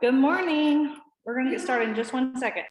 Good morning. We're going to get started in just 1 second.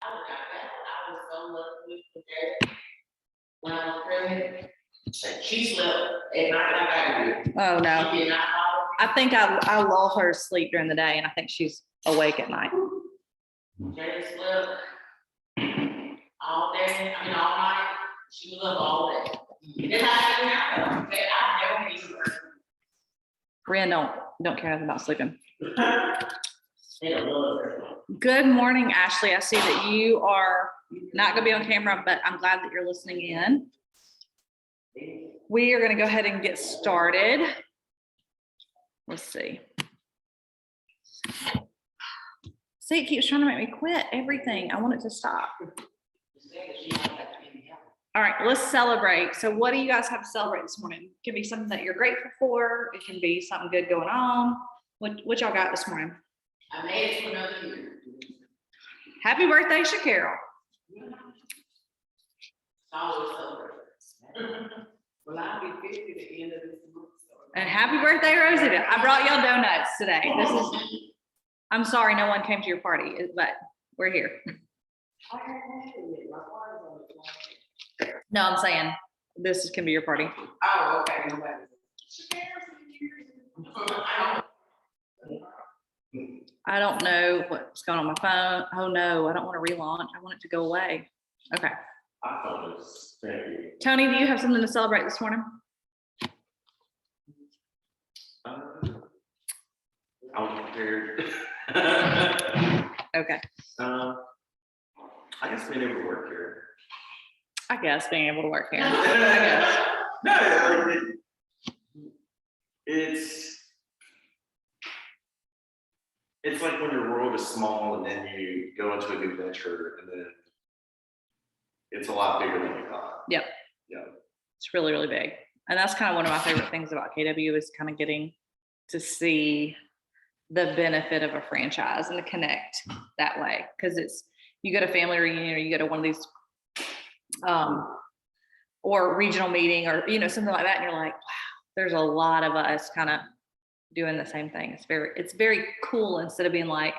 I was so lucky with her when I was pregnant. She slept at night like I did. Oh, no. She did not follow I think I lull her to sleep during the day, and I think she's awake at night. me. Jada slept all day, I mean, all night. She was up all day. That's how I do now. I never need her. Brian don't care nothing about sleeping. They don't love her. Good morning, Ashley. I see that you are not going to be on camera, but I'm glad that you're listening in. We are going to go ahead and get started. Let's see. See, it keeps trying to make me quit everything. I want it to stop. All right, let's celebrate. So what do you guys have to celebrate this morning? It can be something that you're grateful for. It can be something good going on. What y'all got this morning? I made it to another year. Happy birthday, Shakira. Always celebrate. Well, I'll be 50 at the end of this month. And happy birthday, Rosita. I brought y'all donuts today. I'm sorry no one came to your party, but we're here. No, I'm saying this can be your party. Oh, okay, nobody. I don't know what's going on my phone. Oh no, I don't want to relaunch. I want it to go away. Okay. I thought it was very. Tony, do you have something to celebrate this morning? I was prepared. Okay. I guess being able to work here. I guess being able to work here. No, like it's like when your world is small and then you go into a new venture and then it's a lot bigger than you thought. Yep. Yeah. It's really, really big. And that's kind of one of my favorite things about KW is kind of getting to see the benefit of a franchise and to connect that way. Because you go to family reunion or you go to one of these or regional meeting or, something like that. And you're like, wow, there's a lot of us kind of doing the same thing. It's very cool instead of being like,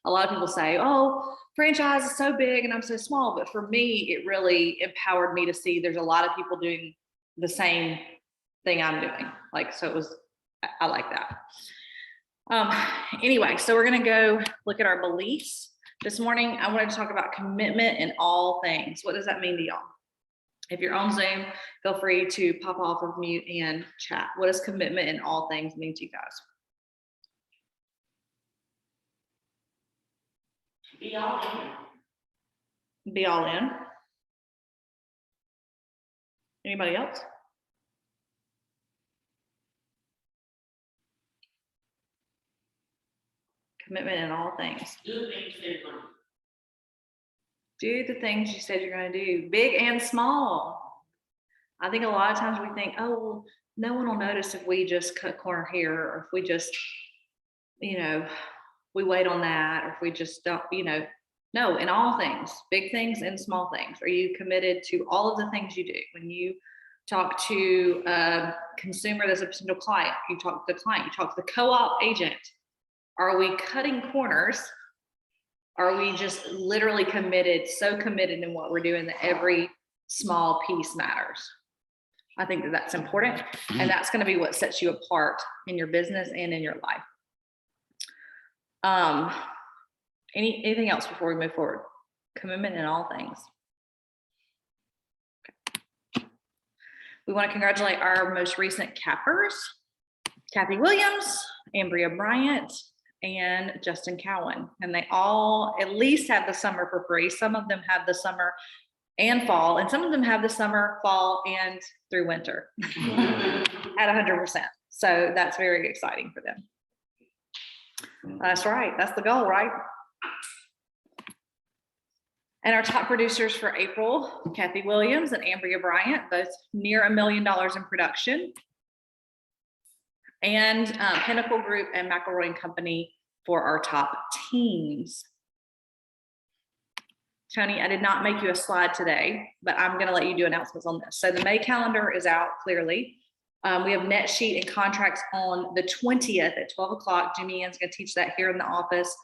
a lot of people say, oh, franchise is so big and I'm so small. But for me, it really empowered me to see there's a lot of people doing the same thing I'm doing. Like, so I like that. Anyway, so we're going to go look at our beliefs. This morning, I wanted to talk about commitment in all things. What does that mean to y'all? If you're on Zoom, feel free to pop off of mute and chat. What does commitment in all things mean to you guys? Be all in. Be all in. Anybody else? Commitment in all things. Do the things you're gonna Do the things you said you're going to do, big and small. I think a lot of times we think, oh, well, no one will notice if we just cut corner here, or if we just, we wait on that, or if we just don't, no, in all things, big things and small things. Are you committed to all of the things you do? When you talk to a consumer that's a potential client, you talk to the client, you talk to the co-op agent. Are we cutting corners? Are we just literally so committed in what we're doing that every small piece matters? I think that that's important. And that's going to be what sets you apart in your business and in your life. Anything else before we move forward? Commitment in all things. Okay. We want to congratulate our most recent cappers, Kathy Williams, Ambria Bryant, and Justin Cowan. And they all at least have the summer for free. Some of them have the summer and fall, and some of them have the summer, fall, and through winter at 100%. So that's very exciting for them. That's right. That's the goal, right? And our top producers for April, Kathy Williams and Ambria Bryant, both near $1 million in production. And Pinnacle Group and McElroy and Company for our top teams. Tony, I did not make you a slide today, but I'm going to let you do announcements on this. So the May calendar is out clearly. We have net sheet and contracts on the 20th at 12 o'clock. Jimmy Ann's going to teach that here in the office.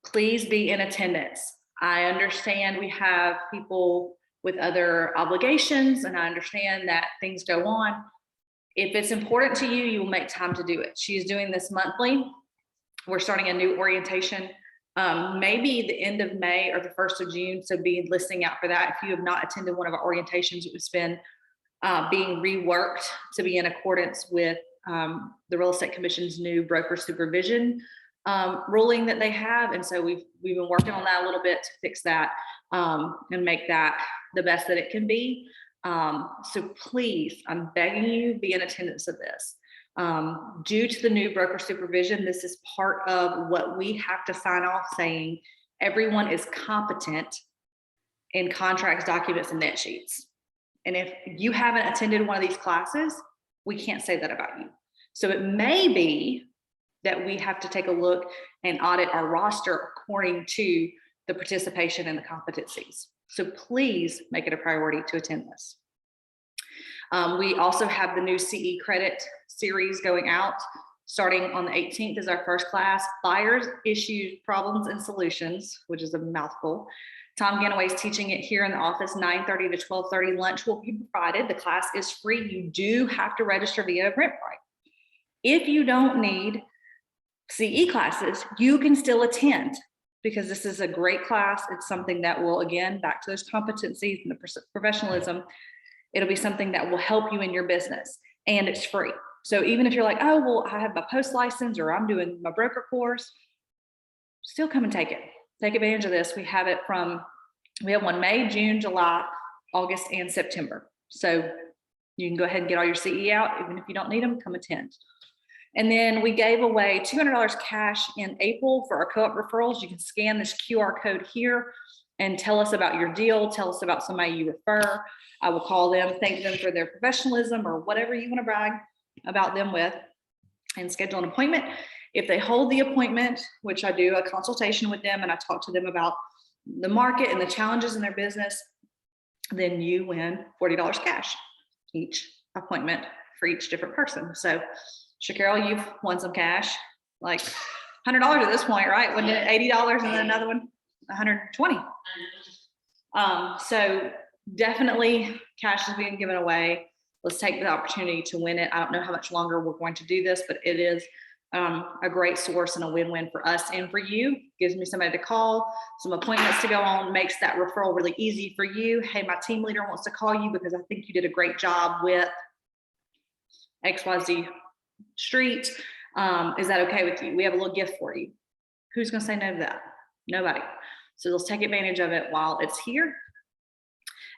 Please be in attendance. I understand we have people with other obligations, and I understand that things go on. If it's important to you, you will make time to do it. She's doing this monthly. We're starting a new orientation, maybe the end of May or the 1st of June. So be listening out for that. If you have not attended one of our orientations, it's been being reworked to be in accordance with the Real Estate Commission's new broker supervision ruling that they have. And so we've been working on that a little bit to fix that and make that the best that it can be. So please, I'm begging you, be in attendance of this. Due to the new broker supervision, this is part of what we have to sign off saying everyone is competent in contracts, documents, and net sheets. And if you haven't attended one of these classes, we can't say that about you. So it may be that we have to take a look and audit our roster according to the participation and the competencies. So please make it a priority to attend this. We also have the new CE credit series going out. Starting on the 18th is our first class, Buyers, Issues, Problems, and Solutions, which is a mouthful. Tom Ganaway is teaching it here in the office, 9:30 to 12:30. Lunch will be provided. The class is free. You do have to register via Eventbrite. If you don't need CE classes, you can still attend because this is a great class. It's something that will, again, back to those competencies and the professionalism, it'll be something that will help you in your business, and it's free. So even if you're like, oh, well, I have my post license or I'm doing my broker course, still come and take it. take advantage of this. We have one May, June, July, August, and September. So you can go ahead and get all your CE out, even if you don't need them, come attend. And then we gave away $200 cash in April for our co-op referrals. You can scan this QR code here and tell us about your deal. Tell us about somebody you refer. I will call them, thank them for their professionalism or whatever you want to brag about them with, and schedule an appointment. If they hold the appointment, which I do a consultation with them and I talk to them about the market and the challenges in their business, then you win $40 cash each appointment for each different person. So Shaquille, you've won some cash, like $100 at this point, right? Wasn't it $80 and then another one, 120. So definitely cash is being given away. Let's take the opportunity to win it. I don't know how much longer we're going to do this, but it is a great source and a win-win for us and for you. Gives me somebody to call, some appointments to go on, makes that referral really easy for you. Hey, my team leader wants to call you because I think you did a great job with XYZ street. Is that okay with you? We have a little gift for you. Who's going to say no to that? Nobody. So let's take advantage of it while it's here.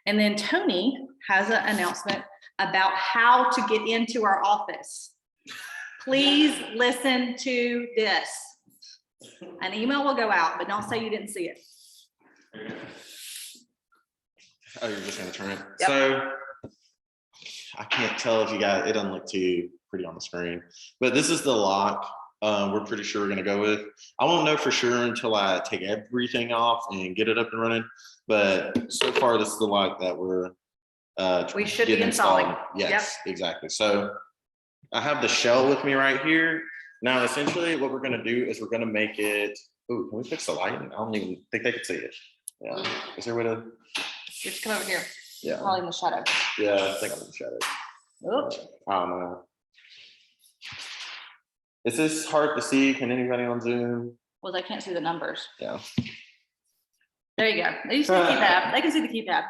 And then Tony has an announcement about how to get into our office. Please listen to this. An email will go out, but don't say you didn't see it. Oh, you're just gonna turn it? Yep. So I can't tell if you guys, it doesn't look too pretty on the screen, but this is the lock we're pretty sure we're gonna go with. I won't know for sure until I take everything off and get it up and running, but so far this is the lock that we're We should be getting installing. installed. Yes, exactly. So I have the shell with me right here. Now, essentially what we're gonna do is we're gonna make it, oh, can we fix the lighting? I don't even think they can see it. Yeah, is there a way to? Just come over here. Yeah, Probably in the shadow. yeah, I think I'm in the shadow. Oops. I don't know. Is this hard to see? Can anybody on Zoom? Well, they can't see the numbers. Yeah. There you go. They see the keypad. They can see the keypad.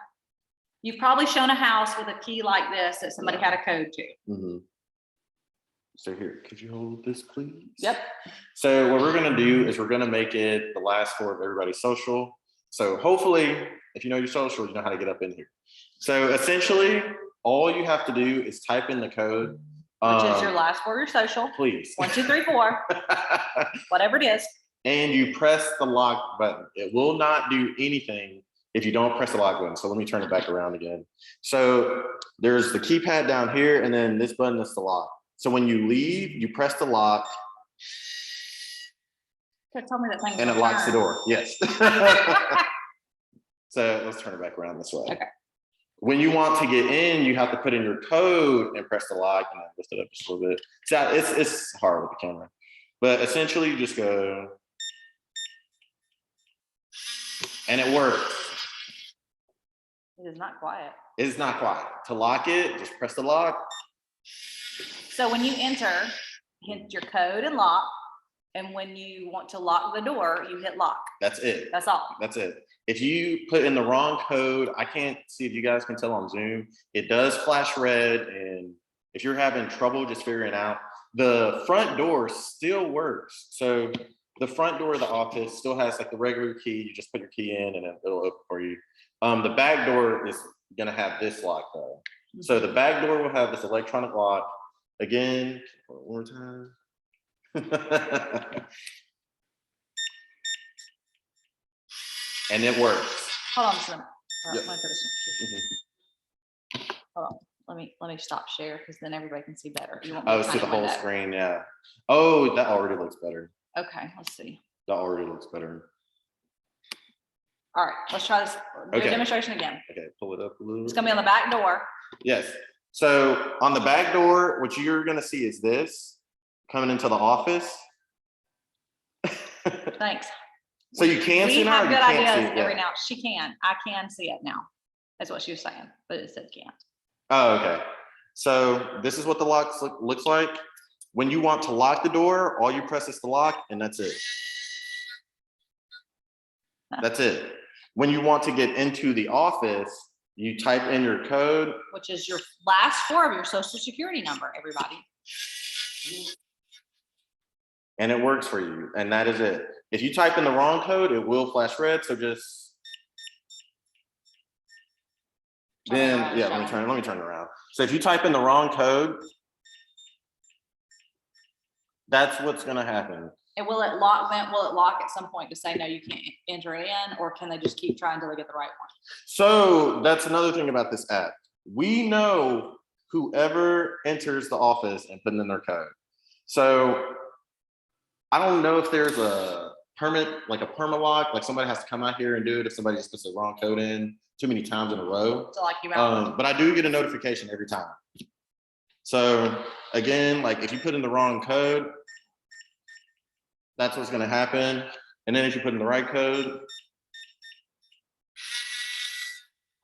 You've probably shown a house with a key like this that somebody had a code to. Mhm. So here, could you hold this, please? Yep. So what we're gonna do is we're gonna make it the last four of everybody's social. So hopefully, if you know your social, you know how to get up in here. So essentially, all you have to do is type in the code. Which is your last for your social. Please. 1, 2, 3, 4, whatever it is. And you press the lock button. It will not do anything if you don't press the lock button. So let me turn it back around again. So there's the keypad down here, and then this button is the lock. So when you leave, you press the lock Tell me that thing. and it locks the door. Yes. So let's turn it back around this way. Okay. When you want to get in, you have to put in your code and press the lock and then lift it up just a little bit. So it's hard with the camera, but essentially you just go and it works. It is not quiet. It's not quiet. To lock it, just press the lock. So when you enter, hit your code and lock. And when you want to lock the door, you hit lock. That's it. That's all. That's it. If you put in the wrong code, I can't see if you guys can tell on Zoom, it does flash red. And if you're having trouble just figuring it out, the front door still works. So the front door of the office still has like the regular key. You just put your key in and it'll open for you. The back door is gonna have this lock though. So the back door will have this electronic lock. Again, one more time. And it works. Hold on just a minute. Yep. Let me put this one. Hold on. Let me stop share because then everybody can see better. You want me Oh, to see the kind of whole like that? screen, yeah. Oh, that already looks better. Okay, let's see. That already looks better. All right, let's try this. Do a Okay. demonstration again. Okay, pull it up a little. It's gonna be on the back door. Yes. So on the back door, what you're gonna see is this coming into the office. Thanks. So you can see We now. have or you good can't see ideas it every yet? now. She can. I can see it now. That's what she was saying, but it said can't. Oh, okay. So this is what the lock looks like. When you want to lock the door, all you press is the lock and that's it. That's it. When you want to get into the office, you type in your code. Which is your last four of your social security number, everybody. And it works for you. And that is it. If you type in the wrong code, it will flash red, so just. Then, yeah, let me turn it around. So if you type in the wrong code, that's what's gonna happen. And will it lock then? Will it lock at some point to say, no, you can't enter it in, or can they just keep trying until they get the right one? So that's another thing about this app. We know whoever enters the office and put in their code. So I don't know if there's a permit, like a perma lock, like somebody has to come out here and do it if somebody just puts the wrong code in too many times in a row. So like you out. But I do get a notification every time. So again, like if you put in the wrong code, that's what's gonna happen. And then if you put in the right code,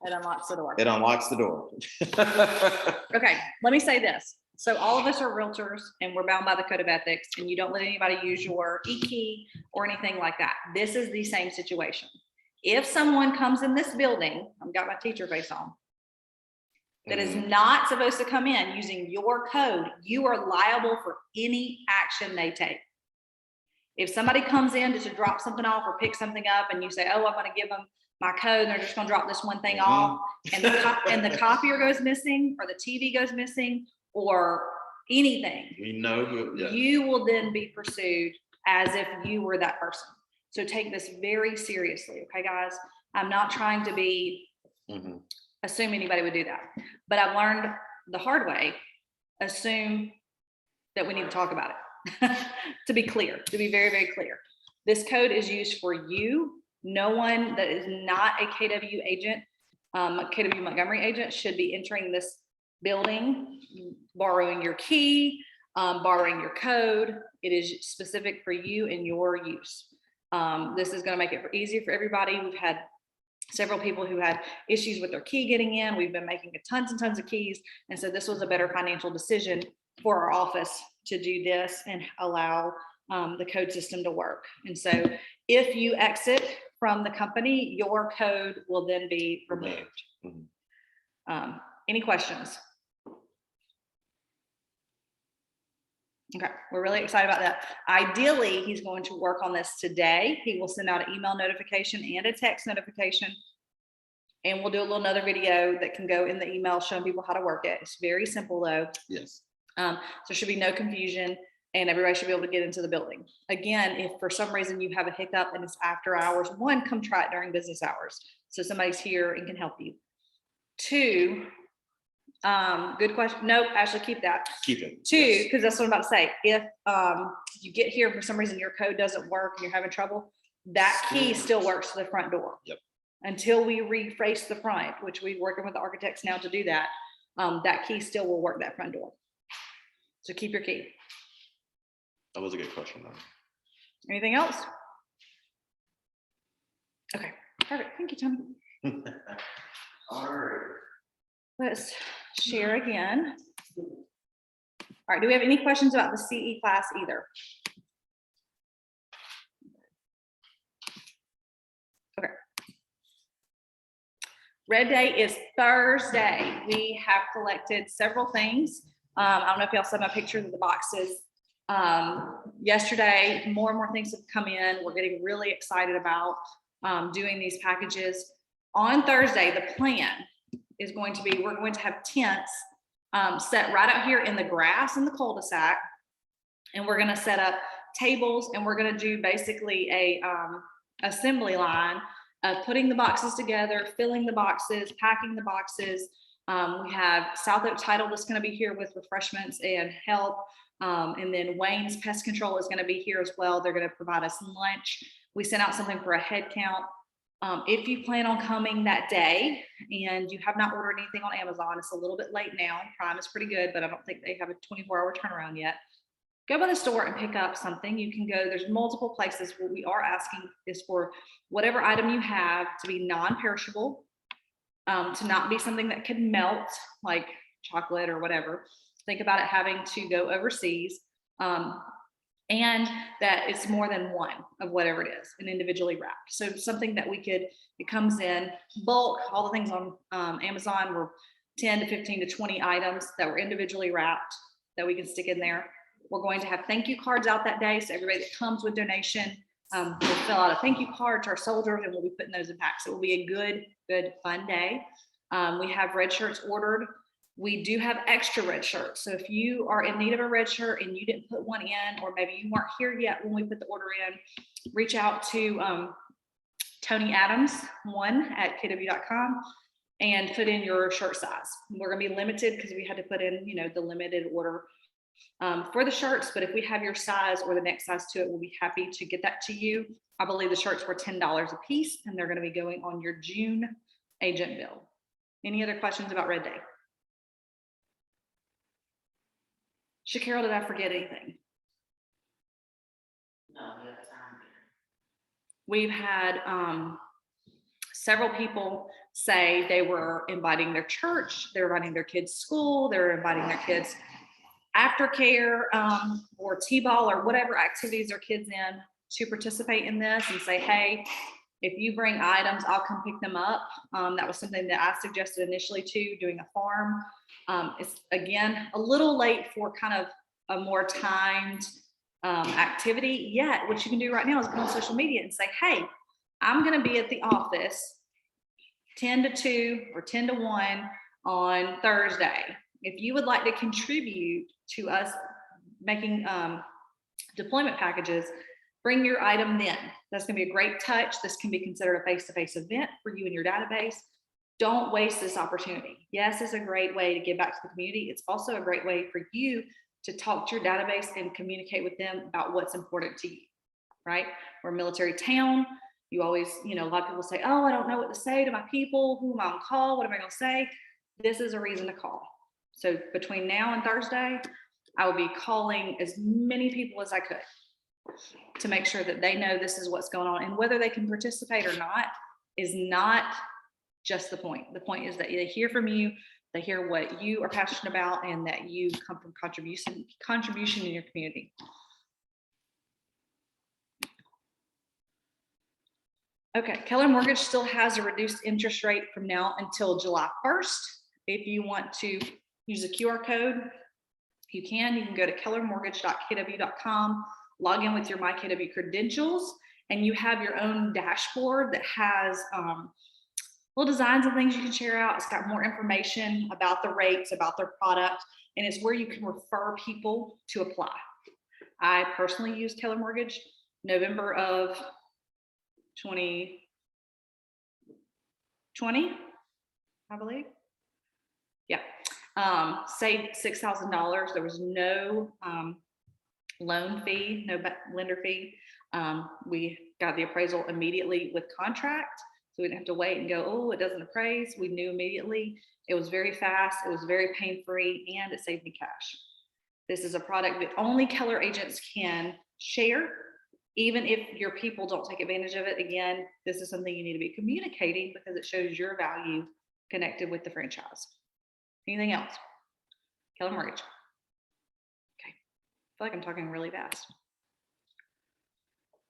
It unlocks the door. it unlocks the door. Okay, let me say this. So all of us are realtors and we're bound by the code of ethics, and you don't let anybody use your e-key or anything like that. This is the same situation. If someone comes in this building, I've got my teacher face on, that is not supposed to come in using your code, you are liable for any action they take. If somebody comes in just to drop something off or pick something up and you say, oh, I'm gonna give them my code, and they're just gonna drop this one thing off, and the copier goes missing, or the TV goes missing, or anything, We know who, yeah. you will then be pursued as if you were that person. So take this very seriously, okay, guys? I'm not trying to be Mhm. assume anybody would do that, but I've learned the hard way, assume that we need to talk about it. To be clear, to be very, very clear. This code is used for you. No one that is not a KW agent, a KW Montgomery agent should be entering this building, borrowing your key, borrowing your code. It is specific for you and your use. This is going to make it easier for everybody. We've had several people who had issues with their key getting in. We've been making tons and tons of keys. And so this was a better financial decision for our office to do this and allow the code system to work. And so if you exit from the company, your code will then be removed. Any questions? Okay, we're really excited about that. Ideally, he's going to work on this today. He will send out an email notification and a text notification. And we'll do a little another video that can go in the email showing people how to work it. It's very simple though. Yes. So there should be no confusion and everybody should be able to get into the building. Again, if for some reason you have a hiccup and it's after hours, one, come try it during business hours. So somebody's here and can help you. Two, good question. Nope, actually keep that. Keep it. Two, Yes. because that's what I'm about to say. If you get here for some reason your code doesn't work and you're having trouble, that key still works to the front door. Yep. Until we reface the front, which we're working with the architects now to do that, that key still will work that front door. So keep your key. That was a good question though. Anything else? Okay, perfect. Thank you, Tom. All right. Let's share again. All right, do we have any questions about the CE class either? Okay. Red Day is Thursday. We have collected several things. I don't know if y'all saw my pictures of the boxes. Yesterday, more and more things have come in. We're getting really excited about doing these packages. On Thursday, the plan is going to be, we're going to have tents set right out here in the grass in the cul-de-sac. And we're gonna set up tables and we're gonna do basically a assembly line of putting the boxes together, filling the boxes, packing the boxes. We have South Oak Title that's gonna be here with refreshments and help. And then Wayne's Pest Control is gonna be here as well. They're gonna provide us lunch. We sent out something for a head count. If you plan on coming that day and you have not ordered anything on Amazon, it's a little bit late now. Prime is pretty good, but I don't think they have a 24-hour turnaround yet. Go by the store and pick up something. You can go, there's multiple places where we are asking is for whatever item you have to be non-perishable, to not be something that can melt like chocolate or whatever. Think about it having to go overseas. And that it's more than one of whatever it is and individually wrapped. So something that we could, it comes in bulk, all the things on Amazon were 10 to 15 to 20 items that were individually wrapped that we can stick in there. We're going to have thank you cards out that day. So everybody that comes with donation We'll fill out a thank you card to our soldiers and we'll be putting those in packs. It will be a good, fun day. We have red shirts ordered. We do have extra red shirts. So if you are in need of a red shirt and you didn't put one in, or maybe you weren't here yet when we put the order in, reach out to Tony Adams 1 at kw.com and put in your shirt size. We're gonna be limited because we had to put in, the limited order for the shirts, but if we have your size or the next size to it, we'll be happy to get that to you. I believe the shirts were $10 a piece and they're gonna be going on your June agent bill. Any other questions about Red Day? Shakira, did I forget anything? No, we have time. We've had several people say they were inviting their church, they're inviting their kids' school, they're inviting their kids' aftercare or T-ball or whatever activities their kids in to participate in this and say, hey, if you bring items, I'll come pick them up. That was something that I suggested initially too, doing a farm. It's again, a little late for kind of a more timed activity, yet what you can do right now is go on social media and say, hey, I'm gonna be at the office 10 to 2 or 10 to 1 on Thursday. If you would like to contribute to us making deployment packages, bring your item then. That's gonna be a great touch. This can be considered a face-to-face event for you and your database. Don't waste this opportunity. Yes, it's a great way to give back to the community. It's also a great way for you to talk to your database and communicate with them about what's important to you, right? We're a military town. You always, a lot of people say, oh, I don't know what to say to my people. Who am I on call? What am I gonna say? This is a reason to call. So between now and Thursday, I will be calling as many people as I could to make sure that they know this is what's going on, and whether they can participate or not is not just the point. The point is that they hear from you, they hear what you are passionate about, and that you come from contribution in your community. Okay, Keller Mortgage still has a reduced interest rate from now until July 1st. If you want to use a QR code, you can go to kellermortgage.kw.com, log in with your MyKW credentials, and you have your own dashboard that has little designs and things you can share out. It's got more information about the rates, about their product, and it's where you can refer people to apply. I personally used Keller Mortgage November of 2020, I believe. Yeah. Saved $6,000. There was no loan fee, no lender fee. We got the appraisal immediately with contract, so we didn't have to wait and go, oh, it doesn't appraise. We knew immediately. It was very fast. It was very pain-free, and it saved me cash. This is a product that only Keller agents can share, even if your people don't take advantage of it. Again, this is something you need to be communicating because it shows your value connected with the franchise. Anything else? Keller Mortgage. Okay, I feel like I'm talking really fast.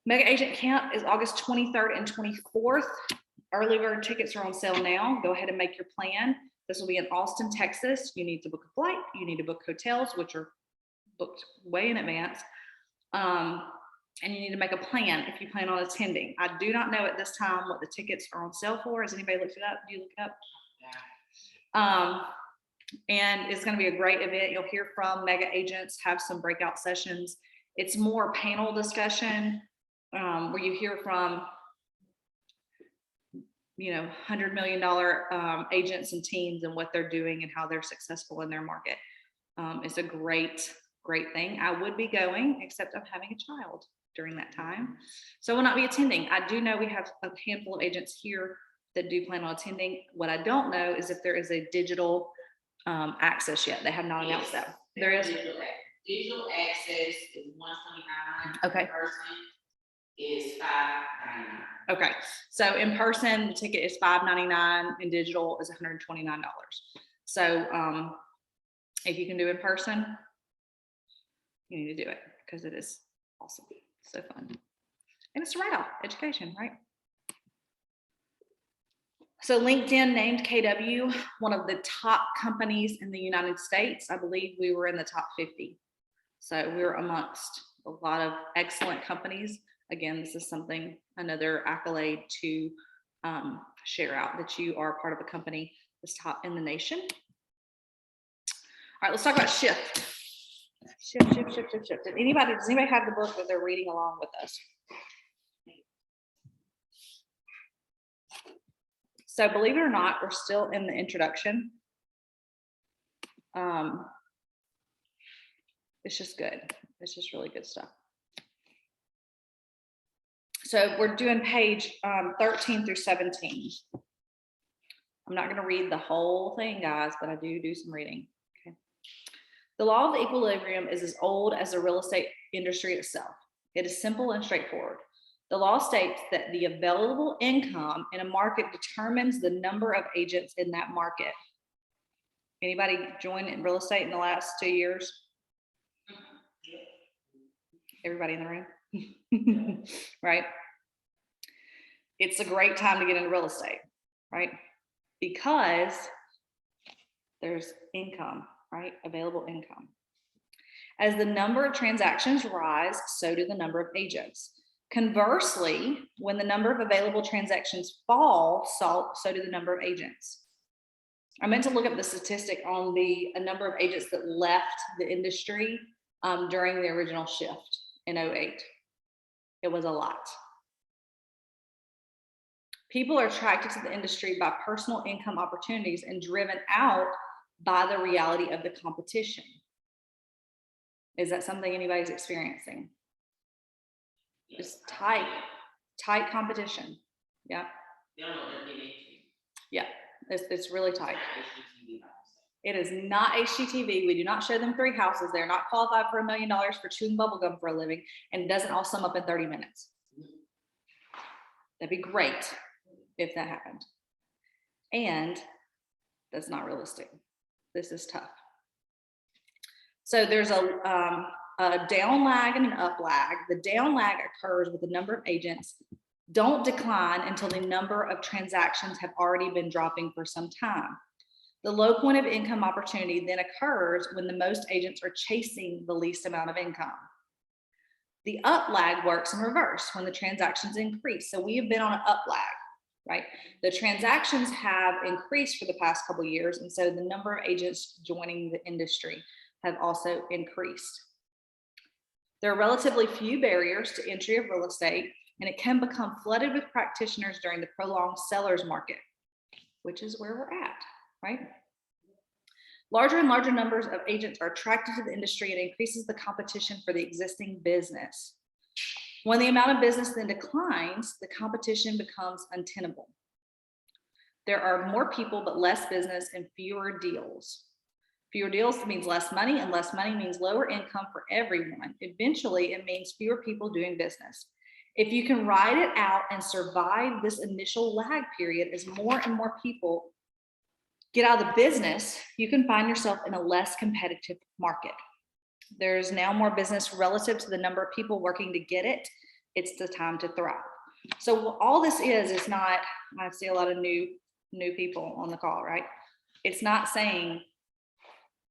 Mega Agent Camp is August 23rd and 24th. Early bird tickets are on sale now. Go ahead and make your plan. This will be in Austin, Texas. You need to book a flight. You need to book hotels, which are booked way in advance. And you need to make a plan if you plan on attending. I do not know at this time what the tickets are on sale for. Has anybody looked it up? Do you look it up? Yeah. And it's going to be a great event. You'll hear from mega agents, have some breakout sessions. It's more panel discussion where you hear from, $100 million agents and teams and what they're doing and how they're successful in their market. It's a great thing. I would be going, except I'm having a child during that time, so I will not be attending. I do know we have a handful of agents here that do plan on attending. What I don't know is if there is a digital access yet. They have not announced that. There is. Digital access is $129. Okay. In person is $599. Okay, so in person, the ticket is $599 and digital is $129. So if you can do in person, you need to do it because it is awesome. So fun. And it's a write-off, education, right? So LinkedIn named KW one of the top companies in the United States. I believe we were in the top 50. So we were amongst a lot of excellent companies. Again, this is something, another accolade to share out that you are part of a company that's top in the nation. All right, let's talk about shift. Shift. Does anybody have the book that they're reading along with us? So believe it or not, we're still in the introduction. It's just good. It's just really good stuff. So we're doing page 13 through 17. I'm not going to read the whole thing, guys, but I do some reading. Okay. The law of equilibrium is as old as the real estate industry itself. It is simple and straightforward. The law states that the available income in a market determines the number of agents in that market. Anybody joined in real estate in the last 2 years? Everybody in the room? Right? It's a great time to get into real estate, right? Because there's income, right? Available income. As the number of transactions rise, so do the number of agents. Conversely, when the number of available transactions fall, so do the number of agents. I meant to look up the statistic on the number of agents that left the industry during the original shift in 2008. It was a lot. People are attracted to the industry by personal income opportunities and driven out by the reality of the competition. Is that something anybody's experiencing? Just tight competition. Yeah. Yeah, it's really tight. It is not HGTV. We do not show them 3 houses. They're not qualified for $1 million for chewing bubblegum for a living, and it doesn't all sum up in 30 minutes. That'd be great if that happened. And that's not realistic. This is tough. So there's a down lag and an up lag. The down lag occurs with the number of agents don't decline until the number of transactions have already been dropping for some time. The low point of income opportunity then occurs when the most agents are chasing the least amount of income. The up lag works in reverse when the transactions increase. So we have been on an up lag, right? The transactions have increased for the past couple of years, and so the number of agents joining the industry have also increased. There are relatively few barriers to entry of real estate, and it can become flooded with practitioners during the prolonged seller's market, which is where we're at, right? Larger and larger numbers of agents are attracted to the industry and increases the competition for the existing business. When the amount of business then declines, the competition becomes untenable. There are more people, but less business and fewer deals. Fewer deals means less money, and less money means lower income for everyone. Eventually, it means fewer people doing business. If you can ride it out and survive this initial lag period, as more and more people get out of the business, you can find yourself in a less competitive market. There's now more business relative to the number of people working to get it. It's the time to thrive. So all this is not, I see a lot of new people on the call, right? It's not saying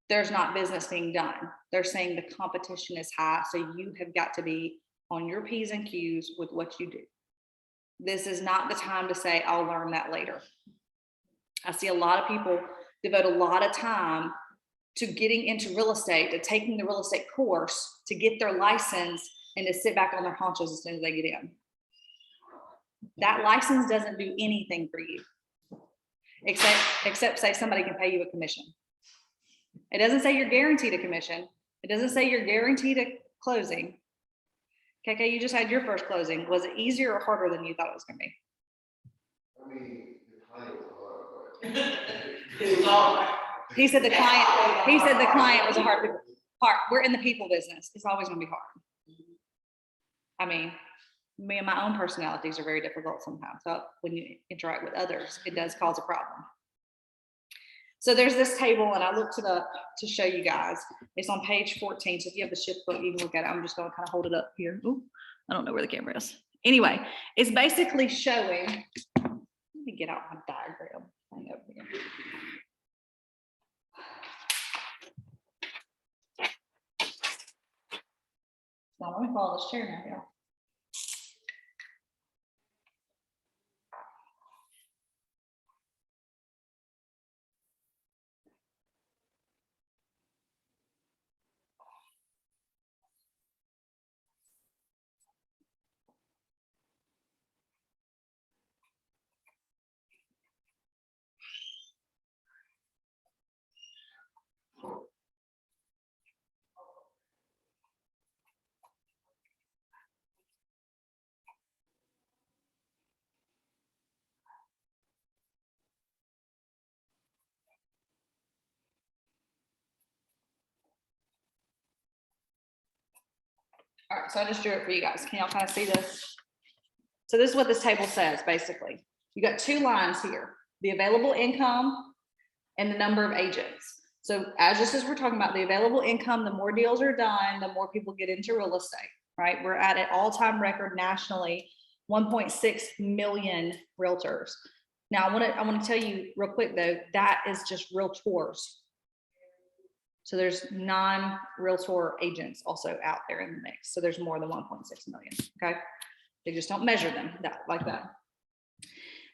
there's not business being done. They're saying the competition is high, so you have got to be on your P's and Q's with what you do. This is not the time to say, I'll learn that later. I see a lot of people devote a lot of time to getting into real estate, to taking the real estate course, to get their license, and to sit back on their haunches as soon as they get in. That license doesn't do anything for you, except say somebody can pay you a commission. It doesn't say you're guaranteed a commission. It doesn't say you're guaranteed a closing. KK, you just had your first closing. Was it easier or harder than you thought it was going to be? I mean, the client was hard. It was all right. He said the client was a hard part. We're in the people business. It's always going to be hard. I mean, me and my own personalities are very difficult sometimes. So when you interact with others, it does cause a problem. So there's this table, and I looked it up to show you guys. It's on page 14. So if you have the shift book, you can look at it. I'm just going to kind of hold it up here. Ooh, I don't know where the camera is. Anyway, it's basically showing. Let me get out my diagram thing over here. So let me follow this chair now. All right, so I just drew it for you guys. Can y'all kind of see this? So this is what this table says, basically. You got two lines here, the available income and the number of agents. So as just as we're talking about the available income, the more deals are done, the more people get into real estate, right? We're at an all-time record nationally, 1.6 million realtors. Now I want to tell you real quick though, that is just realtors. So there's non-realtor agents also out there in the mix. So there's more than 1.6 million, okay? They just don't measure them like that.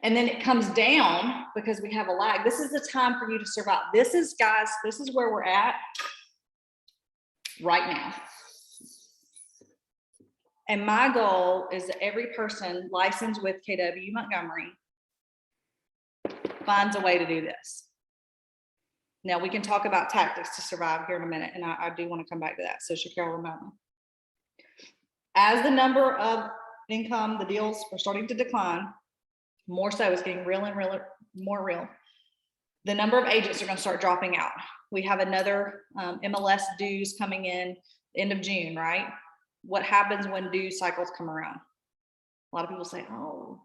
And then it comes down because we have a lag. This is the time for you to survive. This is, guys, this is where we're at right now. And my goal is that every person licensed with KW Montgomery finds a way to do this. Now we can talk about tactics to survive here in a minute, and I do want to come back to that. So Shakira, remind me. As the number of income, the deals are starting to decline, more so it's getting real and real, more real. The number of agents are going to start dropping out. We have another MLS dues coming in end of June, right? What happens when dues cycles come around? A lot of people say, oh,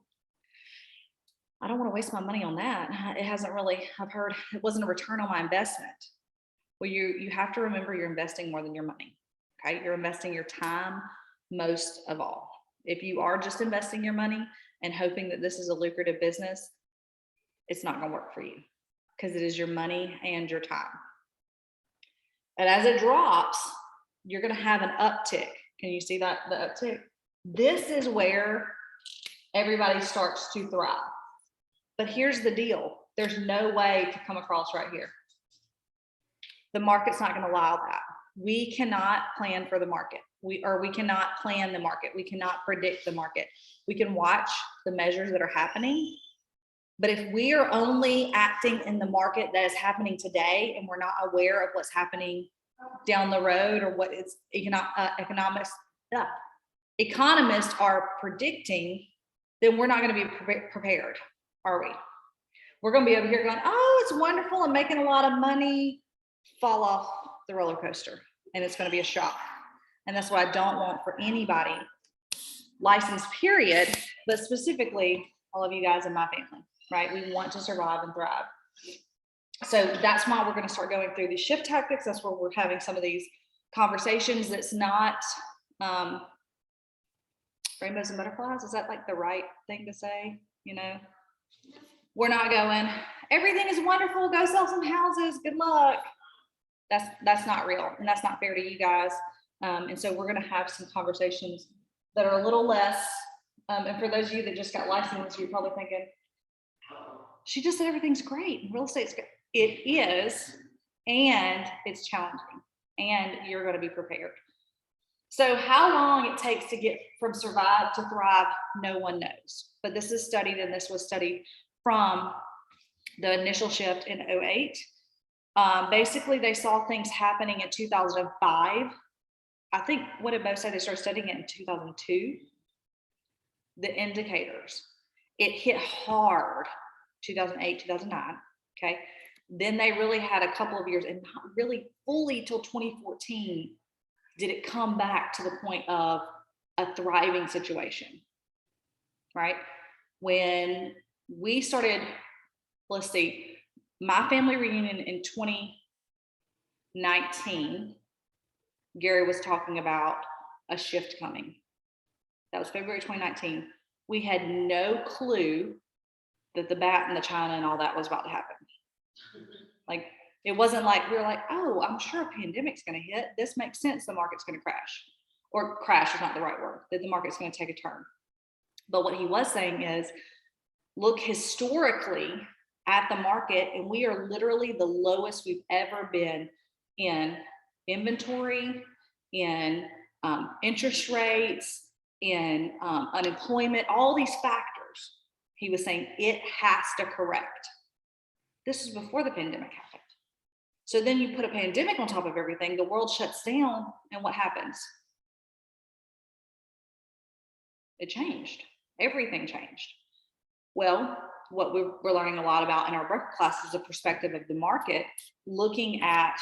I don't want to waste my money on that. It hasn't really, I've heard it wasn't a return on my investment. Well, you have to remember you're investing more than your money, okay? You're investing your time most of all. If you are just investing your money and hoping that this is a lucrative business, it's not going to work for you because it is your money and your time. And as it drops, you're going to have an uptick. Can you see that, the uptick? This is where everybody starts to thrive. But here's the deal. There's no way to come across right here. The market's not going to allow that. We cannot plan for the market. We cannot plan the market. We cannot predict the market. We can watch the measures that are happening. But if we are only acting in the market that is happening today and we're not aware of what's happening down the road or what it's economists are predicting, then we're not going to be prepared, are we? We're going to be over here going, oh, it's wonderful. I'm making a lot of money, fall off the roller coaster. And it's going to be a shock. And that's what I don't want for anybody, licensed period, but specifically all of you guys in my family, right? We want to survive and thrive. So that's why we're going to start going through these shift tactics. That's where we're having some of these conversations. That's not rainbows and butterflies. Is that like the right thing to say? You know, we're not going, everything is wonderful. Go sell some houses. Good luck. That's not real. And that's not fair to you guys. And so we're going to have some conversations that are a little less. And for those of you that just got licensed, you're probably thinking, she just said everything's great. Real estate's good. It is, and it's challenging, and you're going to be prepared. So how long it takes to get from survive to thrive, no one knows. But this is studied, and this was studied from the initial shift in 2008. Basically, they saw things happening in 2005. I think, what did Bo say? They started studying it in 2002. The indicators. It hit hard 2008, 2009. Okay. Then they really had a couple of years, and not really fully till 2014 did it come back to the point of a thriving situation. Right? When we started, let's see, my family reunion in 2019, Gary was talking about a shift coming. That was February 2019. We had no clue that the bat and the China and all that was about to happen. Like, it wasn't like we were like, oh, I'm sure a pandemic's going to hit. This makes sense. The market's going to crash. Or crash is not the right word, that the market's going to take a turn. But what he was saying is, look historically at the market, and we are literally the lowest we've ever been in inventory, in interest rates, in unemployment, all these factors. He was saying it has to correct. This is before the pandemic happened. So then you put a pandemic on top of everything, the world shuts down, and what happens? It changed. Everything changed. Well, what we're learning a lot about in our broker class is the perspective of the market, looking at,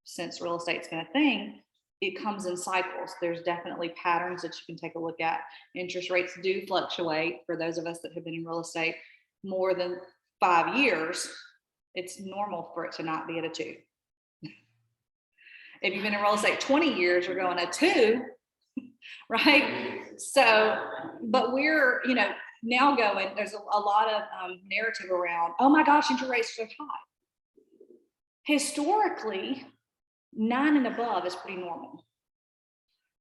since real estate's been a thing, it comes in cycles. There's definitely patterns that you can take a look at. Interest rates do fluctuate. For those of us that have been in real estate more than 5 years, it's normal for it to not be at a 2. If you've been in real estate 20 years, you're going a 2, right? So, but we're, now going, there's a lot of narrative around, oh my gosh, interest rates are so high. Historically, 9 and above is pretty normal.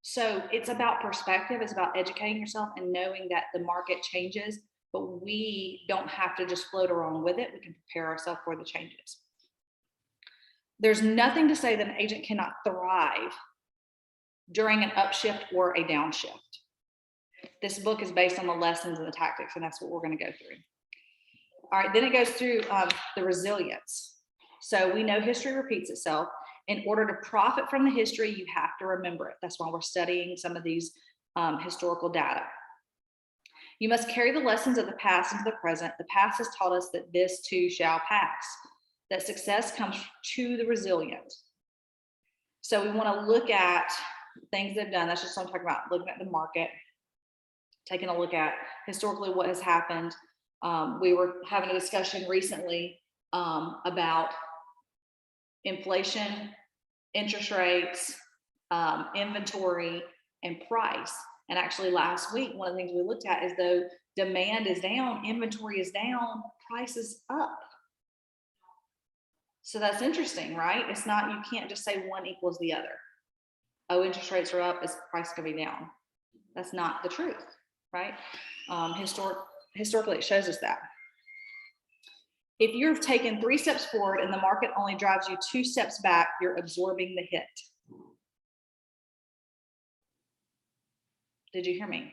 So it's about perspective. It's about educating yourself and knowing that the market changes, but we don't have to just float along with it. We can prepare ourselves for the changes. There's nothing to say that an agent cannot thrive during an upshift or a downshift. This book is based on the lessons and the tactics, and that's what we're going to go through. All right, then it goes through the resilience. So we know history repeats itself. In order to profit from the history, you have to remember it. That's why we're studying some of these historical data. You must carry the lessons of the past into the present. The past has taught us that this too shall pass, that success comes to the resilient. So we want to look at things they've done. That's just what I'm talking about, looking at the market, taking a look at historically what has happened. We were having a discussion recently about inflation, interest rates, inventory, and price. And actually last week, one of the things we looked at is though demand is down, inventory is down, price is up. So that's interesting, right? It's not, you can't just say one equals the other. Oh, interest rates are up, is price gonna be down? That's not the truth, right? Historically, it shows us that. If you've taken 3 steps forward and the market only drives you 2 steps back, you're absorbing the hit. Did you hear me?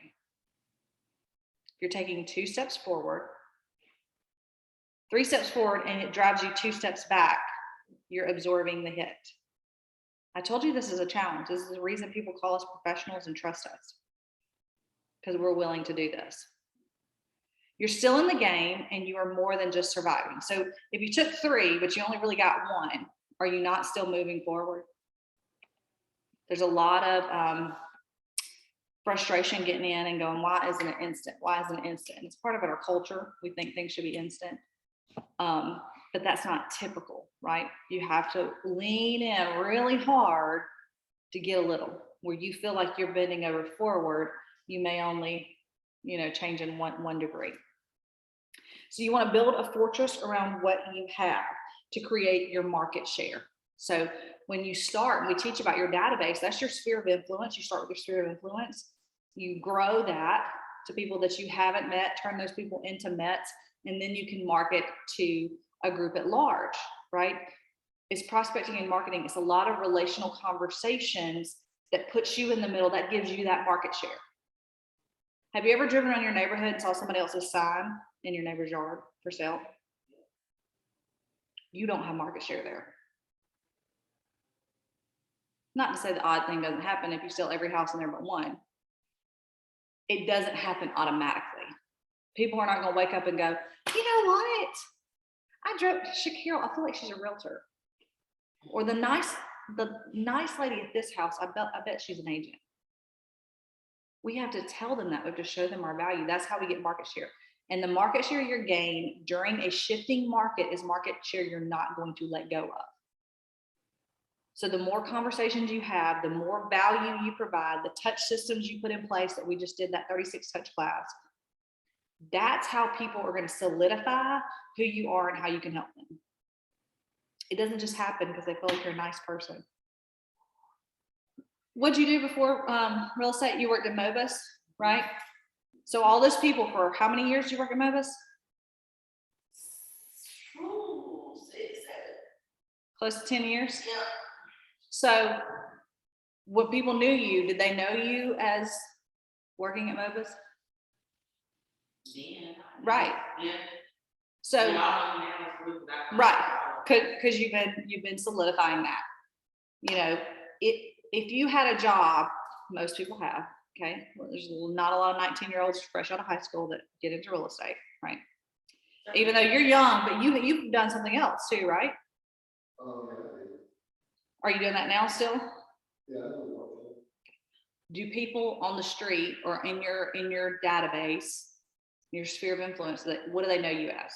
You're taking 2 steps forward, 3 steps forward, and it drives you 2 steps back, you're absorbing the hit. I told you this is a challenge. This is the reason people call us professionals and trust us, because we're willing to do this. You're still in the game and you are more than just surviving. So if you took 3, but you only really got 1, are you not still moving forward? There's a lot of frustration getting in and going, why isn't it instant? Why isn't it instant? And it's part of our culture. We think things should be instant. But that's not typical, right? You have to lean in really hard to get a little. Where you feel like you're bending over forward, you may only, change in one degree. So you want to build a fortress around what you have to create your market share. So when you start, and we teach about your database, that's your sphere of influence. You start with your sphere of influence. You grow that to people that you haven't met, turn those people into Mets, and then you can market to a group at large, right? It's prospecting and marketing. It's a lot of relational conversations that puts you in the middle, that gives you that market share. Have you ever driven around your neighborhood and saw somebody else's sign in your neighbor's yard for sale? You don't have market share there. Not to say the odd thing doesn't happen if you sell every house in there but one. It doesn't happen automatically. People are not going to wake up and go, you know what? I drove Shakira. I feel like she's a realtor. Or the nice lady at this house, I bet she's an agent. We have to tell them that. We have to show them our value. That's how we get market share. And the market share you're gaining during a shifting market is market share you're not going to let go of. So the more conversations you have, the more value you provide, the touch systems you put in place that we just did that 36 touch class, that's how people are going to solidify who you are and how you can help them. It doesn't just happen because they feel like you're a nice person. What'd you do before real estate? You worked at Mobus, right? So all those people, for how many years did you work at Mobus? 6, 7. Close to 10 years? Yeah. So when people knew you, did they know you as working at Mobus? Yeah. Right. Yeah. So, Yeah. right, because you've been solidifying that. If you had a job, most people have, okay? Well, there's not a lot of 19-year-olds fresh out of high school that get into real estate, right? Even though you're young, but you've done something else too, right? Oh, yeah, I did. Are you doing that now still? Yeah, I do. Do people on the street or in your database, your sphere of influence, that what do they know you as?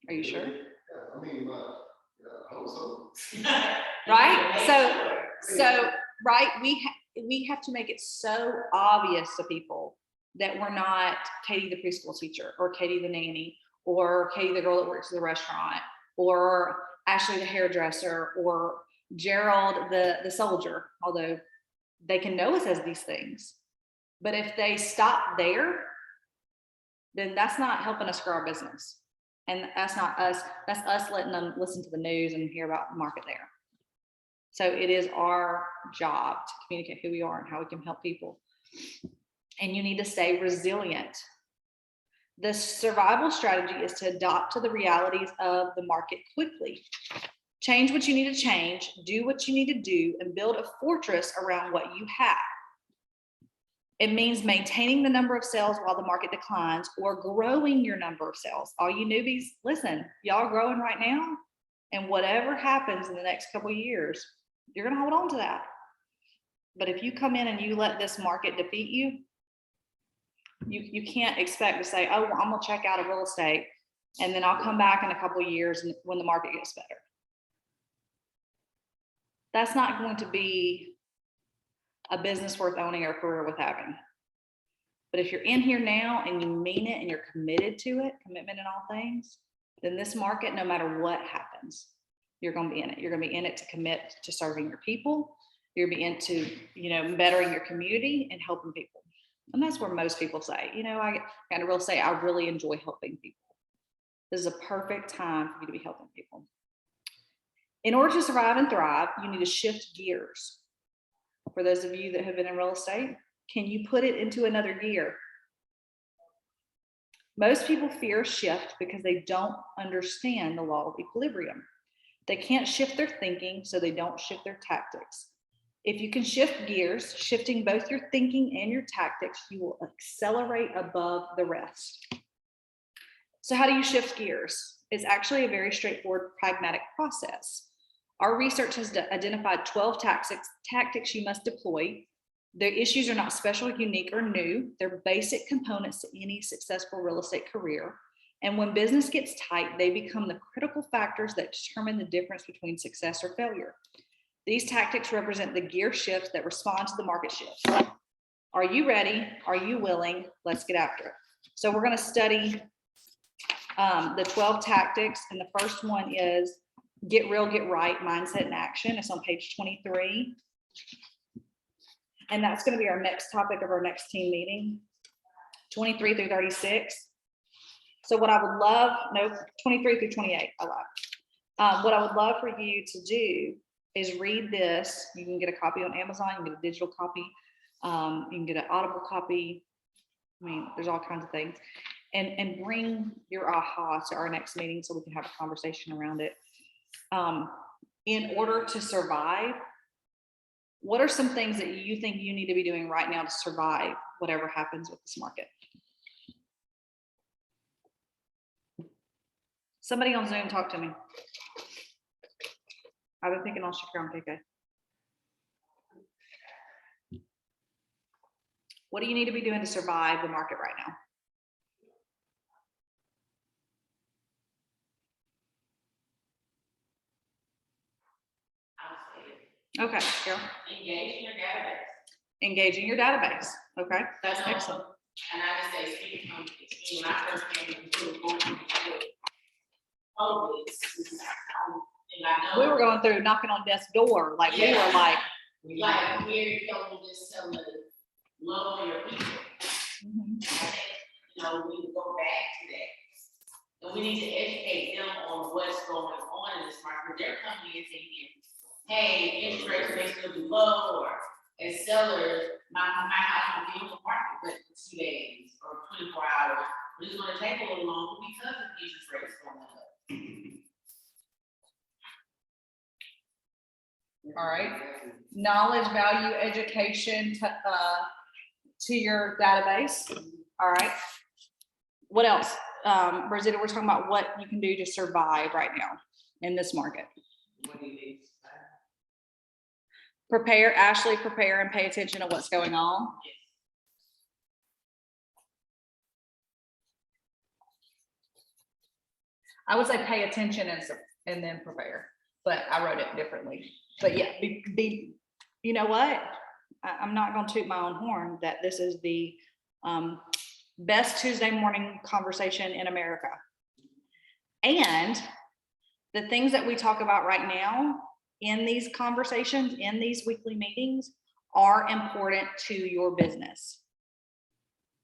Are you sure? Yeah, I mean, I hope so. Right? So, right, we have to make it so obvious to people that we're not Katie the preschool teacher, or Katie the nanny, or Katie the girl that works at the restaurant, or Ashley the hairdresser, or Gerald the soldier, although they can know us as these things. But if they stop there, then that's not helping us grow our business. And that's not us, that's us letting them listen to the news and hear about the market there. So it is our job to communicate who we are and how we can help people. And you need to stay resilient. The survival strategy is to adapt to the realities of the market quickly. Change what you need to change, do what you need to do, and build a fortress around what you have. It means maintaining the number of sales while the market declines, or growing your number of sales. All you newbies, listen, y'all are growing right now, and whatever happens in the next couple of years, you're gonna hold on to that. But if you come in and you let this market defeat you, you can't expect to say, oh, well, I'm gonna check out of real estate and then I'll come back in a couple of years when the market gets better. That's not going to be a business worth owning or a career worth having. But if you're in here now and you mean it and you're committed to it, commitment in all things, then this market, no matter what happens, you're going to be in it. You're going to be in it to commit to serving your people. You're going to be into, bettering your community and helping people. And that's where most people say, I kind of really say, I really enjoy helping people. This is a perfect time for you to be helping people. In order to survive and thrive, you need to shift gears. For those of you that have been in real estate, can you put it into another gear? Most people fear shift because they don't understand the law of equilibrium. They can't shift their thinking, so they don't shift their tactics. If you can shift gears, shifting both your thinking and your tactics, you will accelerate above the rest. So how do you shift gears? It's actually a very straightforward, pragmatic process. Our research has identified 12 tactics you must deploy. Their issues are not special, unique, or new. They're basic components to any successful real estate career. And when business gets tight, they become the critical factors that determine the difference between success or failure. These tactics represent the gear shifts that respond to the market shifts. Are you ready? Are you willing? Let's get after it. So we're going to study the 12 tactics. And the first one is get real, get right, mindset and action. It's on page 23. And that's going to be our next topic of our next team meeting, 23 through 36. So what I would love, 23 through 28, I lied. What I would love for you to do is read this. You can get a copy on Amazon, you can get a digital copy, you can get an Audible copy. I mean, there's all kinds of things. And bring your aha to our next meeting so we can have a conversation around it. In order to survive, what are some things that you think you need to be doing right now to survive whatever happens with this market? Somebody on Zoom, talk to me. I've been thinking on Shakira and KK. What do you need to be doing to survive the market right now? Okay, Carol. Engage in your database. Engaging your database. Okay, that's And excellent. And I just say, speaking from experience, when I first came into the board, and I know. We were going through knocking on death's door, like we were like. Like, we're going to just tell them, love on your people. Mhm. I think, we need to go back to that. And we need to educate them on what's going on in this market. They're coming in thinking, hey, interest rates may still be low, or as sellers, my house will be on the market but 2 days or 24 hours. But it's gonna take a little longer because of interest rates going up. All right. Knowledge, value, education to your database. All right. What else? Rosita, we're talking about what you can do to survive right now in this market. What do you need? Prepare, Ashley, prepare and pay attention to what's going on. I would say pay attention and then prepare, but I wrote it differently. But yeah, you know what? I'm not gonna toot my own horn that this is the best Tuesday morning conversation in America. And the things that we talk about right now in these conversations, in these weekly meetings, are important to your business.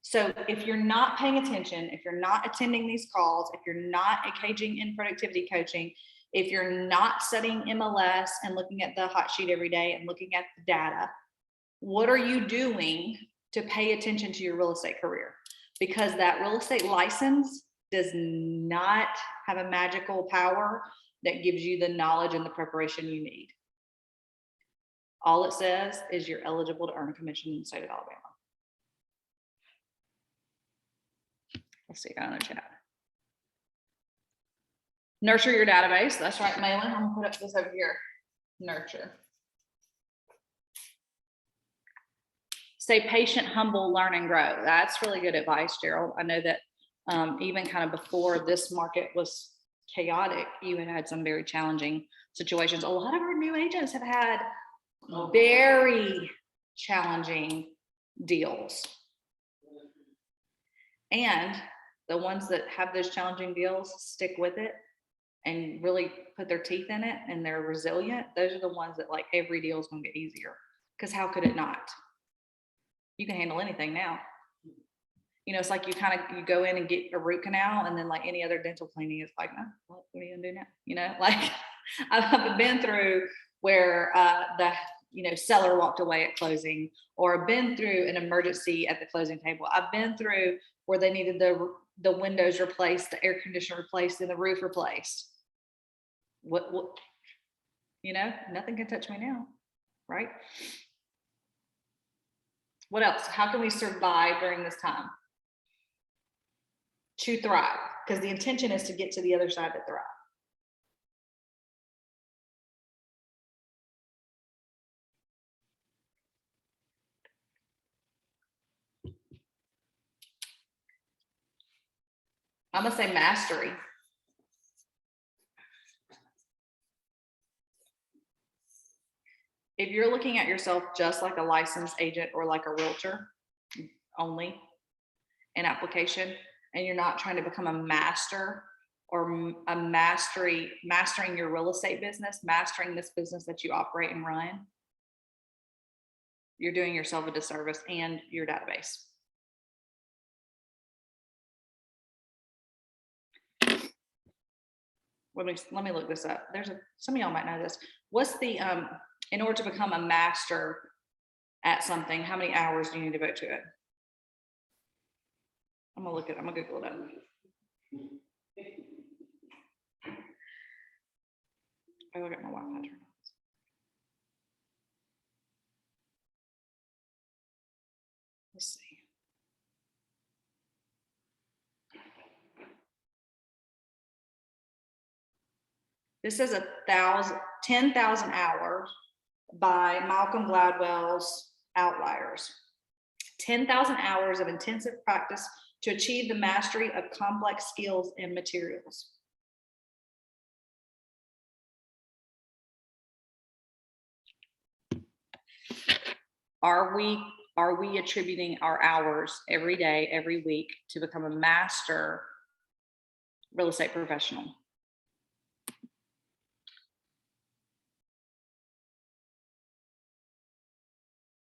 So if you're not paying attention, if you're not attending these calls, if you're not engaging in productivity coaching, if you're not studying MLS and looking at the hot sheet every day and looking at the data, what are you doing to pay attention to your real estate career? Because that real estate license does not have a magical power that gives you the knowledge and the preparation you need. All it says is you're eligible to earn a commission in the state of Alabama. Let's see, got another chat. Nurture your database. That's right, Malin. I'm gonna put up this over here. Nurture. Stay patient, humble, learn and grow. That's really good advice, Gerald. I know that even kind of before this market was chaotic, you had some very challenging situations. A lot of our new agents have had very challenging deals. And the ones that have those challenging deals stick with it and really put their teeth in it and they're resilient. Those are the ones that like every deal is going to get easier. Because how could it not? You can handle anything now. You know, it's like you go in and get a root canal, and then like any other dental cleaning, it's like, no, what are you gonna do now? You know, like I've been through where the seller walked away at closing, or I've been through an emergency at the closing table. I've been through where they needed the windows replaced, the air conditioner replaced, and the roof replaced. What nothing can touch me now, right? What else? How can we survive during this time? To thrive, because the intention is to get to the other side to thrive. I'm gonna say mastery. If you're looking at yourself just like a licensed agent or like a realtor only in application, and you're not trying to become a master or mastering your real estate business, mastering this business that you operate and run, you're doing yourself a disservice and your database. Let me look this up. Some of y'all might know this. What's the in order to become a master at something, how many hours do you need to devote to it? I'm gonna Google it up. Oh, I got my Wi-Fi turned on. Let's see. This is 10,000 hours by Malcolm Gladwell's Outliers. 10,000 hours of intensive practice to achieve the mastery of complex skills and materials. Are we attributing our hours every day, every week to become a master real estate professional?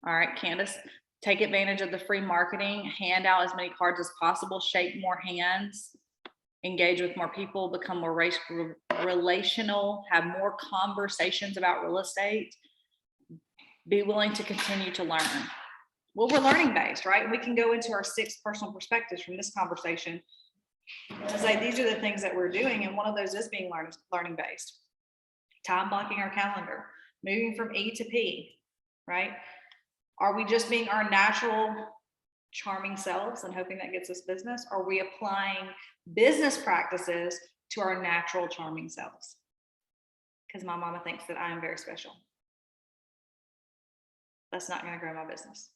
All right, Candace, take advantage of the free marketing, hand out as many cards as possible, shake more hands, engage with more people, become more relational, have more conversations about real estate, be willing to continue to learn. Well, we're learning based, right? We can go into our 6 personal perspectives from this conversation to say, these are the things that we're doing. And one of those is being learning based. Time blocking our calendar, moving from E to P, right? Are we just being our natural charming selves and hoping that gets us business? Or are we applying business practices to our natural charming selves? Because my mama thinks that I am very special. That's not gonna grow my business.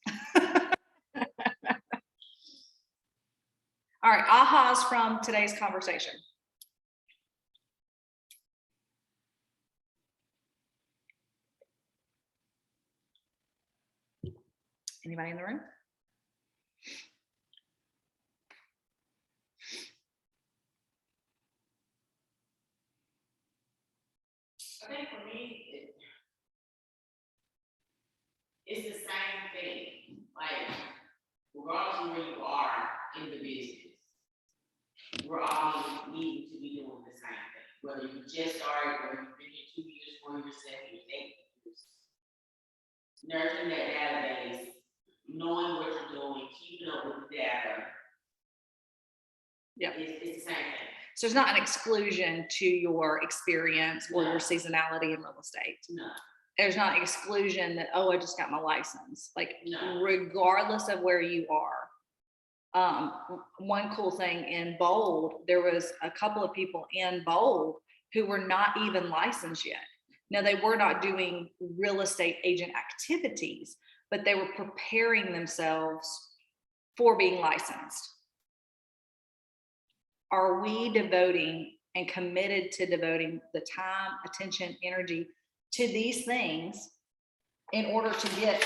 All right, ahas from today's conversation. Anybody in the room? I think for me, it's the same thing, like, regardless of where you are in the business, we're all needing to be doing the same thing, whether you just started, whether you've been here 2 years, 4 years, 7 years, 8 years. Nurturing that database, knowing what you're doing, keeping up with the data. Yep. It's the same thing. So there's not an exclusion to your experience or your No. seasonality in real estate. No, There's not exclusion that, oh, I just got my license. Like, No. regardless of where you are. One cool thing in Bold, there was a couple of people in Bold who were not even licensed yet. Now, they were not doing real estate agent activities, but they were preparing themselves for being licensed. Are we devoting and committed to devoting the time, attention, energy to these things in order to get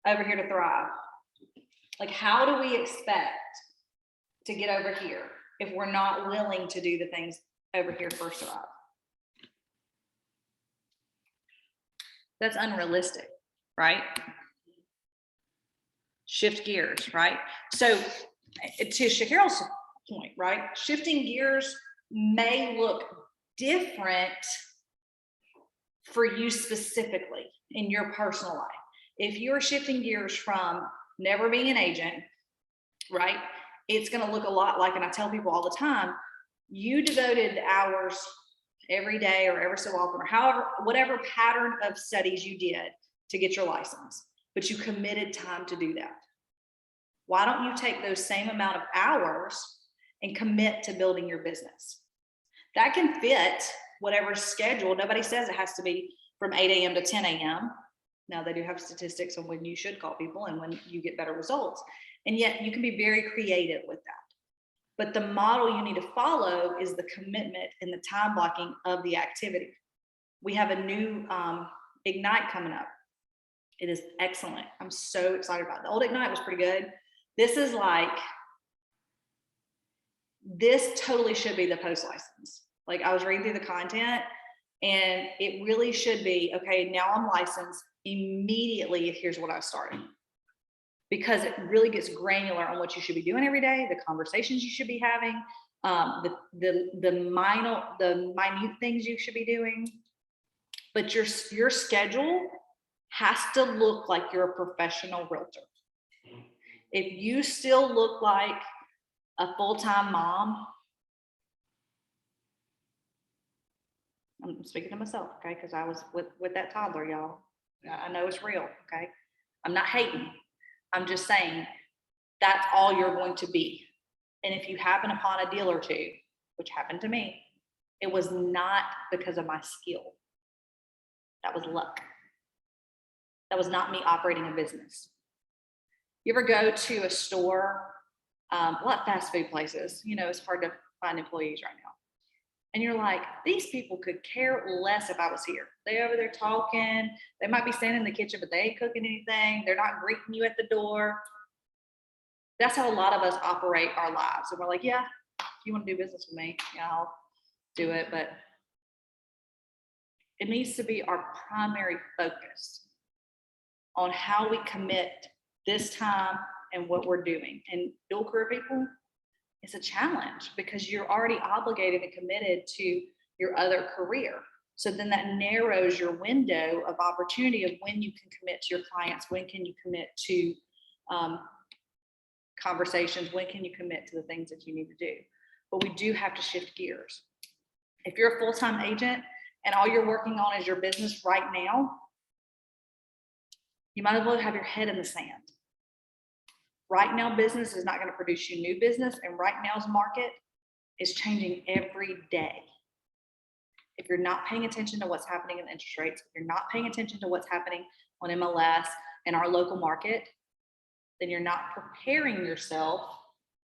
over here to thrive? Like, how do we expect to get over here if we're not willing to do the things over here for thrive? That's unrealistic, right? Shift gears, right? So to Shakirl's point, right? Shifting gears may look different for you specifically in your personal life. If you're shifting gears from never being an agent, right? It's going to look a lot like, and I tell people all the time, you devoted hours every day or every so often, or however, whatever pattern of studies you did to get your license, but you committed time to do that. Why don't you take those same amount of hours and commit to building your business? That can fit whatever schedule. Nobody says it has to be from 8 a.m. to 10 a.m. Now, they do have statistics on when you should call people and when you get better results. And yet you can be very creative with that. But the model you need to follow is the commitment and the time blocking of the activity. We have a new Ignite coming up. It is excellent. I'm so excited about it. The old Ignite was pretty good. This is like, this totally should be the post license. Like, I was reading through the content and it really should be, okay, now I'm licensed, immediately here's what I started. Because it really gets granular on what you should be doing every day, the conversations you should be having, the minute things you should be doing. But your schedule has to look like you're a professional realtor. If you still look like a full-time mom, I'm speaking to myself, okay? Because I was with that toddler, y'all. I know it's real, okay? I'm not hating. I'm just saying that's all you're going to be. And if you happen upon a deal or two, which happened to me, it was not because of my skill. That was luck. That was not me operating a business. You ever go to a store, a lot of fast food places, you know, it's hard to find employees right now. And you're like, these people could care less if I was here. They over there talking, they might be standing in the kitchen, but they ain't cooking anything. They're not greeting you at the door. That's how a lot of us operate our lives. And we're like, yeah, if you want to do business with me, yeah, I'll do it. But it needs to be our primary focus on how we commit this time and what we're doing. And dual career people, it's a challenge because you're already obligated and committed to your other career. So then that narrows your window of opportunity of when you can commit to your clients, when can you commit to conversations, when can you commit to the things that you need to do. But we do have to shift gears. If you're a full-time agent and all you're working on is your business right now, you might as well have your head in the sand. Right now, business is not going to produce you new business, and right now's market is changing every day. if you're not paying attention to what's happening in interest rates, if you're not paying attention to what's happening on MLS and our local market, then you're not preparing yourself,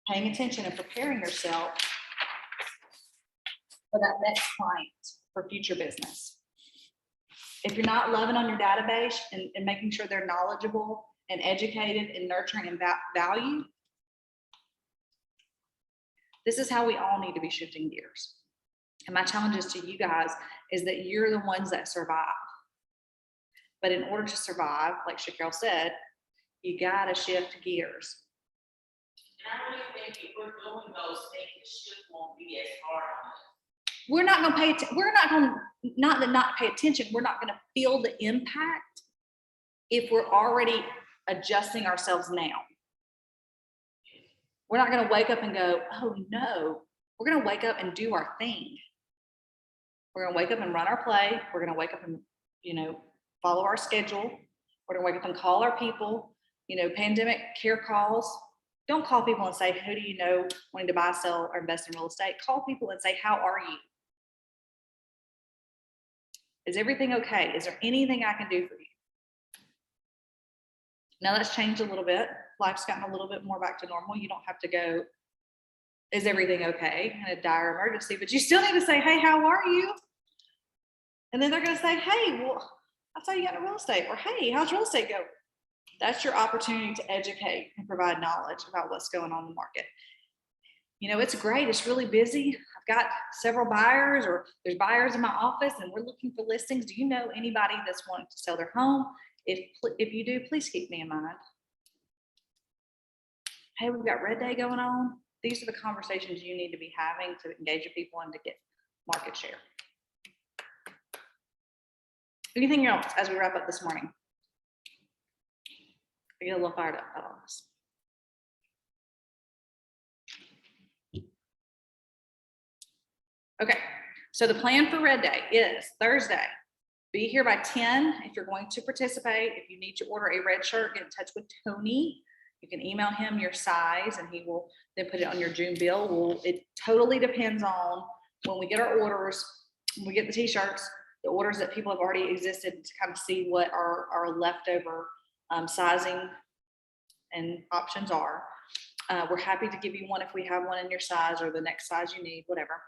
paying attention and preparing yourself for that next client for future business. If you're not loving on your database and making sure they're knowledgeable and educated and nurturing and value, this is how we all need to be shifting gears. And my challenges to you guys is that you're the ones that survive. But in order to survive, like Shaquille said, you gotta shift gears. And I really think if we're doing those things, the shift won't be as hard on us. We're not gonna pay, we're not gonna, not pay attention, we're not gonna feel the impact if we're already adjusting ourselves now. We're not gonna wake up and go, oh no, we're gonna wake up and do our thing. We're gonna wake up and run our play. We're gonna wake up and, follow our schedule. We're gonna wake up and call our people, pandemic care calls. Don't call people and say, who do you know wanting to buy, sell, or invest in real estate? Call people and say, how are you? Is everything okay? Is there anything I can do for you? Now that's changed a little bit. Life's gotten a little bit more back to normal. You don't have to go, is everything okay in a dire emergency, but you still need to say, hey, how are you? And then they're going to say, hey, well, I saw you got into real estate, or hey, how's real estate going? That's your opportunity to educate and provide knowledge about what's going on in the market. It's great. It's really busy. I've got several buyers, or there's buyers in my office and we're looking for listings. Do you know anybody that's wanting to sell their home? If you do, please keep me in mind. Hey, we've got Red Day going on. These are the conversations you need to be having to engage with people and to get market share. Anything else as we wrap up this morning? I get a little fired up about all this. Okay, so the plan for Red Day is Thursday. Be here by 10 if you're going to participate. If you need to order a red shirt, get in touch with Tony. You can email him your size and he will then put it on your June bill. It totally depends on when we get our orders, when we get the t-shirts, the orders that people have already existed, to kind of see what our leftover sizing and options are. We're happy to give you one if we have one in your size or the next size you need, whatever.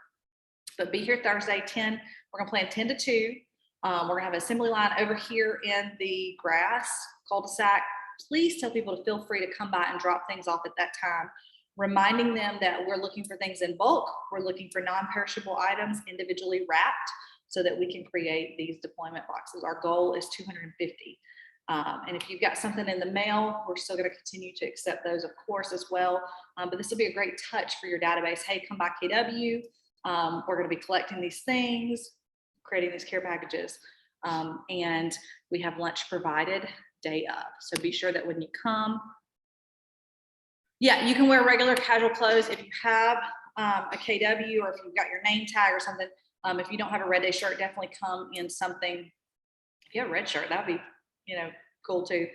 But be here Thursday, 10. We're gonna plan 10 to 2. We're gonna have an assembly line over here in the grass cul-de-sac. Please tell people to feel free to come by and drop things off at that time, reminding them that we're looking for things in bulk. We're looking for non-perishable items individually wrapped so that we can create these deployment boxes. Our goal is 250. And if you've got something in the mail, we're still going to continue to accept those, of course, as well. But this will be a great touch for your database. Hey, come by KW. We're going to be collecting these things, creating these care packages, and we have lunch provided day of. So be sure that when you come, you can wear regular casual clothes. If you have a KW, or if you've got your name tag or something, if you don't have a Red Day shirt, definitely come in something. If you have a red shirt, that'd be, cool too.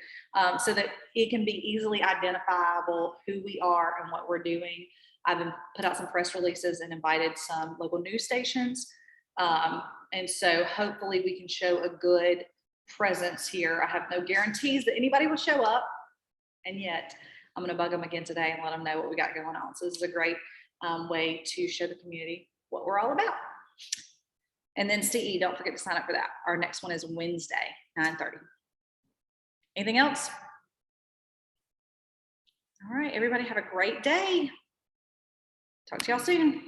So that it can be easily identifiable who we are and what we're doing. I've put out some press releases and invited some local news stations. And so hopefully we can show a good presence here. I have no guarantees that anybody will show up, and yet I'm going to bug them again today and let them know what we got going on. So this is a great way to show the community what we're all about. And then CE, don't forget to sign up for that. Our next one is Wednesday, 9:30. Anything else? All right, everybody have a great day. Talk to y'all soon.